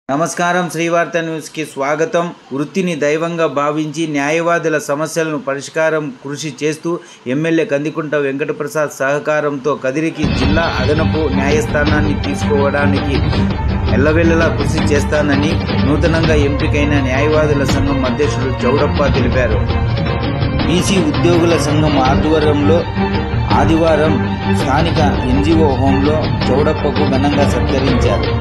నమస్కారం. శ్రీవార్త న్యూస్కి స్వాగతం. వృత్తిని దైవంగా భావించి న్యాయవాదుల సమస్యలను పరిష్కారం కృషి చేస్తూ ఎమ్మెల్యే కందికుంట వెంకటప్రసాద్ సహకారంతో కదిరికి జిల్లా అదనపు న్యాయస్థానాన్ని తీసుకోవడానికి ఎల్లవెల్లలా కృషి చేస్తానని నూతనంగా ఎంపికైన న్యాయవాదుల సంఘం అధ్యక్షుడు చౌడప్ప తెలిపారు. బీసీ ఉద్యోగుల సంఘం ఆధ్వర్యంలో ఆదివారం స్థానిక ఎన్జీఓ హోంలో చౌడప్పకు ఘనంగా సత్కరించారు.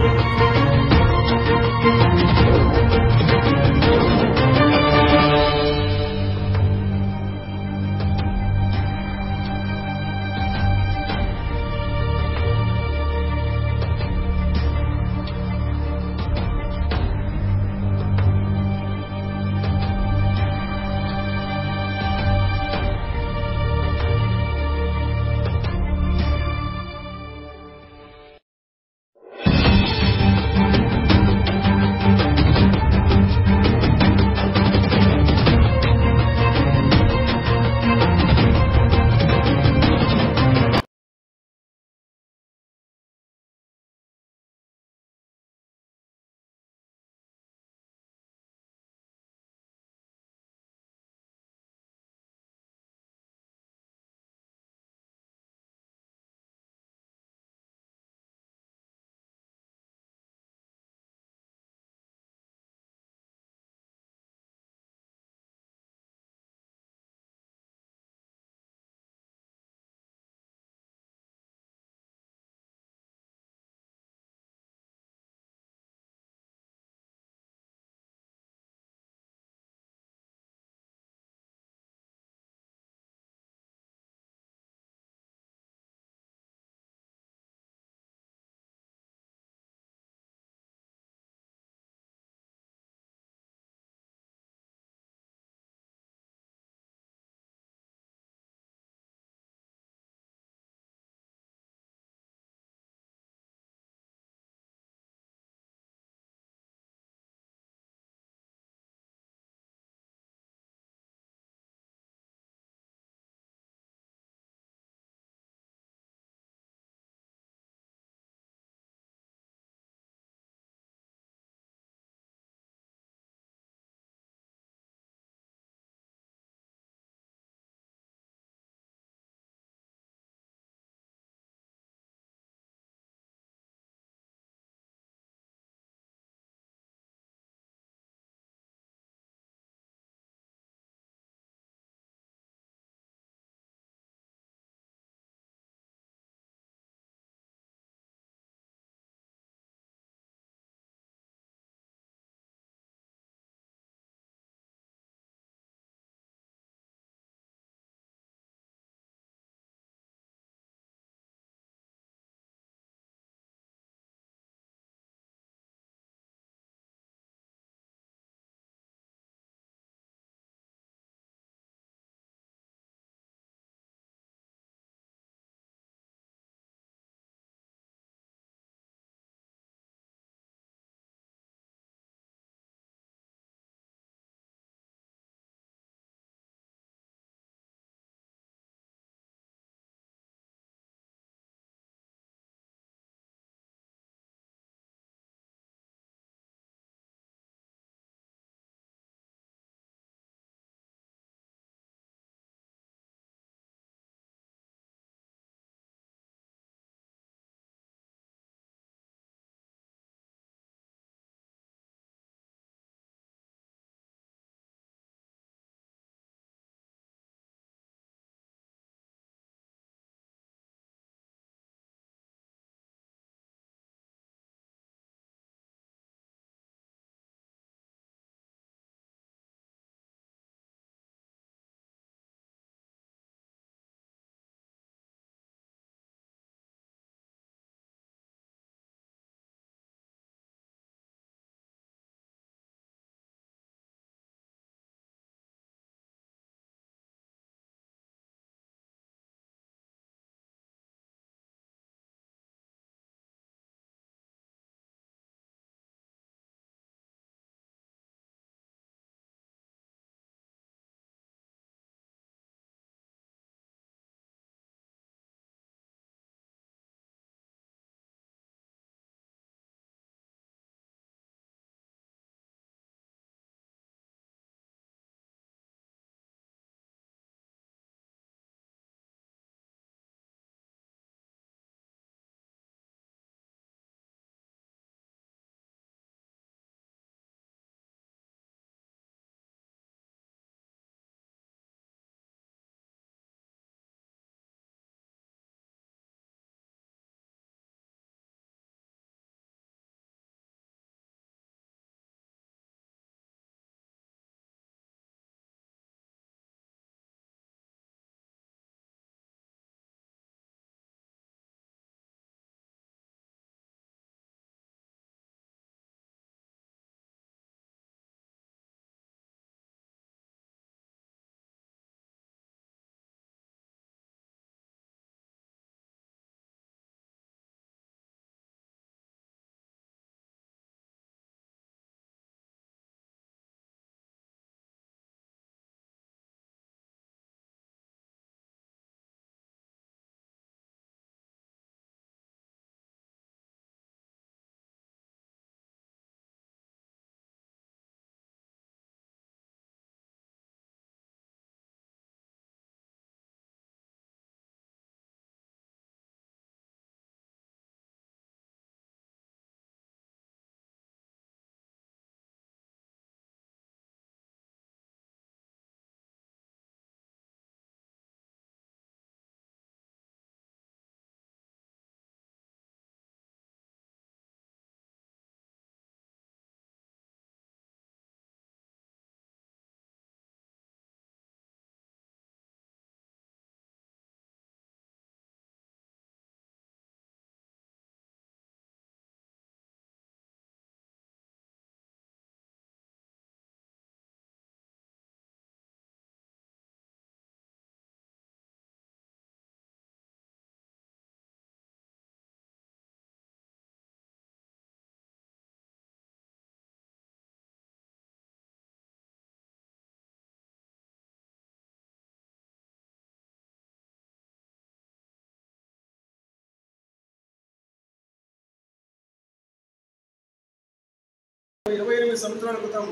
28 సంవత్సరాల క్రితం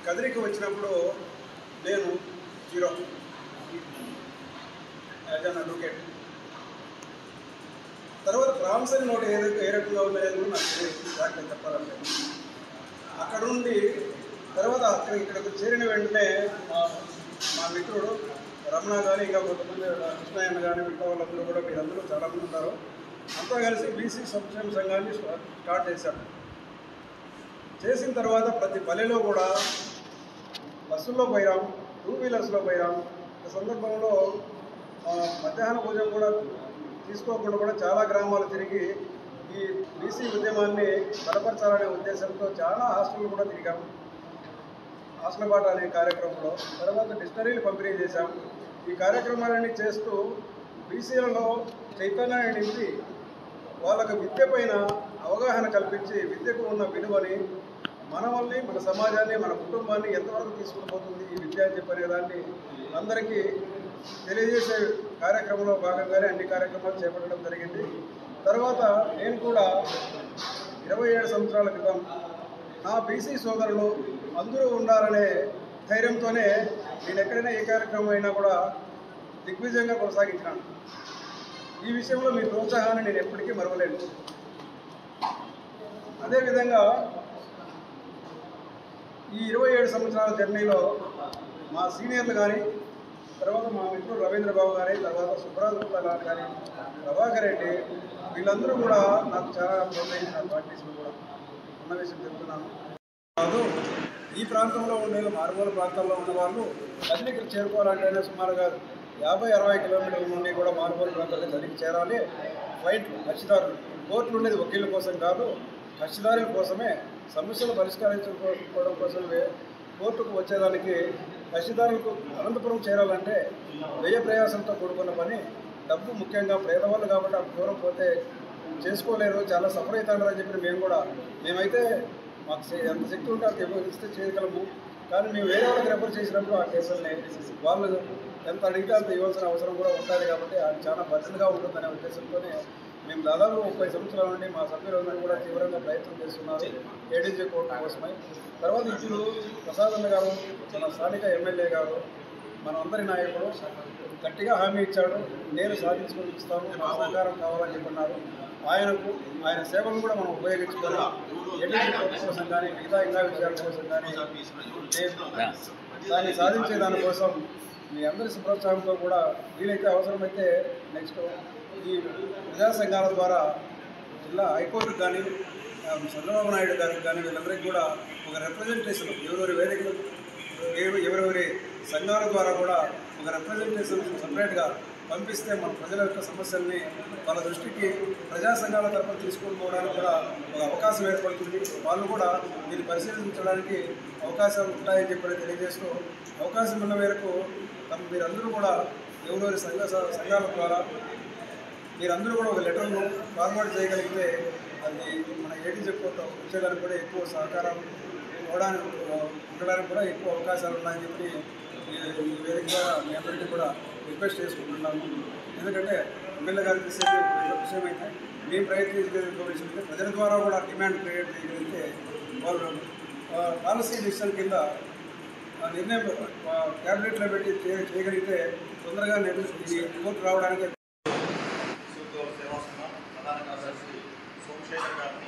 కదిరికి వచ్చినప్పుడు నేను జీరో యాజ్ అన్ అడ్వకేట్. తర్వాత ప్రామిసరీ నోట్ ఏ రకంగా ఉండేది కూడా నాకు తెలియదు, చెప్పాలంటే. అక్కడ నుండి తర్వాత ఇక్కడికి చేరిన వెంటనే మా మిత్రుడు రమణ కానీ ఇంకా కొంతమంది కృష్ణయ్యన్న కానీ మిగతా వాళ్ళందరూ కూడా మీరందరూ చాలామంది ఉన్నారు. అంతా కలిసి బీసీ సంక్షేమ సంఘాన్ని స్టార్ట్ చేశాను. చేసిన తర్వాత ప్రతి పల్లెలో కూడా బస్సుల్లో పోయాం, 2 వీలర్స్లో పోయాం. ఒక సందర్భంలో మధ్యాహ్న భోజనం కూడా తీసుకోకుండా కూడా చాలా గ్రామాలు తిరిగి ఈ బీసీ ఉద్యమాన్ని బలపరచాలనే ఉద్దేశంతో చాలా హాస్టళ్ళు కూడా తిరిగాం. హాస్టల్ బాట అనే కార్యక్రమంలో తర్వాత డిక్షనరీలు పంపిణీ చేశాం. ఈ కార్యక్రమాలన్నీ చేస్తూ బీసీలలో చైతన్యాన్ని నింపి వాళ్ళకు విద్య పైన అవగాహన కల్పించి విద్యకు ఉన్న విలువని మనల్ని, మన సమాజాన్ని, మన కుటుంబాన్ని ఎంతవరకు తీసుకుని పోతుంది ఈ విద్య అని చెప్పనే దాన్ని అందరికీ తెలియజేసే కార్యక్రమంలో భాగంగానే అన్ని కార్యక్రమాలు చేపట్టడం జరిగింది. తర్వాత నేను కూడా 27 సంవత్సరాల క్రితం నా బీసీ సోదరులు అందరూ ఉండాలనే ధైర్యంతోనే నేను ఎక్కడైనా ఏ కార్యక్రమం అయినా కూడా దిగ్విజయంగా కొనసాగించాను. ఈ విషయంలో మీ ప్రోత్సాహాన్ని నేను ఎప్పటికీ మరవలేను. అదేవిధంగా ఈ 27 సంవత్సరాల జర్నీలో మా సీనియర్లు కానీ, తర్వాత మా మిత్రుడు రవీంద్రబాబు కానీ, తర్వాత సుబ్రాజ్ గుప్తా కానీ, ప్రభాకర్ రెడ్డి, వీళ్ళందరూ కూడా నాకు చాలా ప్రోత్సహించారు. పార్టీస్లో కూడా ఉన్న విషయం చెప్తున్నాను. కాదు, ఈ ప్రాంతంలో ఉండే మారుమూల ప్రాంతాల్లో ఉన్న వాళ్ళు కదిరికి చేరుకోవాలంటేనే సుమారుగా 50-60 కిలోమీటర్ల నుండి కూడా మారుమూల ప్రాంతాలకు కదిరికి చేరాలి. ఫ్లైట్ కక్షిదారులు, కోర్టులు ఉండేది వకీళ్ళ కోసం కాదు, కక్షిదారుల కోసమే. సమస్యలు పరిష్కరించుకోవడం కోసమే కోర్టుకు వచ్చేదానికి కక్షిదారులకు అనంతపురం చేరాలంటే వ్యయ ప్రయాసంతో కూడుకున్న పని. డబ్బు ముఖ్యంగా పేదవాళ్ళు కాబట్టి ఆ దూరం పోతే చేసుకోలేరు, చాలా సఫర్ అవుతారు అని చెప్పి మేమైతే మాకు ఎంత శక్తి ఉంటే అంత ఇస్తే చేయగలము. కానీ మేము వేరే వాళ్ళకి రెఫర్ చేసినప్పుడు ఆ కేసుల్ని వాళ్ళు ఎంత అడిగితే అంత ఇవ్వాల్సిన అవసరం కూడా ఉంటుంది. కాబట్టి అది చాలా బర్డన్గా ఉంటుందనే ఉద్దేశంతోనే మేము దాదాపు 30 సంవత్సరాల నుండి మా సభ్యులందరూ కూడా తీవ్రంగా ప్రయత్నం చేస్తున్నారు ఏడీజీ కోర్టు కోసమై. తర్వాత ఇప్పుడు ప్రసాద్ అన్న గారు, మన స్థానిక ఎమ్మెల్యే గారు, మన అందరి నాయకుడు గట్టిగా హామీ ఇచ్చాడు, నేను సాధించుకొని ఇస్తాను, నా సహకారం కావాలని చెప్పన్నారు. ఆయన సేవలను కూడా మనం ఉపయోగించుకొని ఏడీజీ కోర్టు కోసం కానీ మిగతా ఇంకా విషయాల కోసం కానీ దాన్ని సాధించే దానికోసం మీ అందరి ప్రోత్సాహంతో కూడా వీలైతే అవసరమైతే నెక్స్ట్ ఈ ప్రజా సంఘాల ద్వారా జిల్లా హైకోర్టుకు కానీ, చంద్రబాబు నాయుడు గారికి కానీ వీళ్ళందరికీ కూడా ఒక రిప్రజెంటేషన్ ఎవరెవరి వేదికలు ఎవరెవరి సంఘాల ద్వారా కూడా ఒక రిప్రజెంటేషన్ సపరేట్గా పంపిస్తే మన ప్రజల యొక్క సమస్యల్ని వాళ్ళ దృష్టికి ప్రజా సంఘాల తరఫున తీసుకొని పోవడానికి కూడా ఒక అవకాశం ఏర్పడుతుంది. వాళ్ళు కూడా దీన్ని పరిశీలించడానికి అవకాశాలు ఉంటాయని చెప్పి తెలియజేస్తూ, అవకాశం ఉన్న మేరకు మీరందరూ కూడా ఎవరెవరి సంఘాల ద్వారా మీరందరూ కూడా ఒక లెటర్ను ఫార్వర్డ్ చేయగలిగితే అది మన ఏడీజీ కోర్టు వచ్చేదానికి కూడా ఎక్కువ సహకారం ఉండడానికి కూడా ఎక్కువ అవకాశాలు ఉన్నాయని చెప్పి ఈ వేదికగా మీ అందరికీ కూడా రిక్వెస్ట్ చేసుకుంటున్నాము. ఎందుకంటే ఎమ్మెల్యే గారు తీసేది విషయం అయితే మేము ప్రయత్నించే విషయం అయితే ప్రజల ద్వారా కూడా డిమాండ్ క్రియేట్ చేయగలిగితే వాళ్ళు పాలసీ డిసిషన్ కింద నిర్ణయం క్యాబినెట్లో పెట్టి చేయగలిగితే తొందరగా ఈ కోర్టు రావడానికి ప్రధాన కార్యదర్శి సోమశేఖర్ గారిని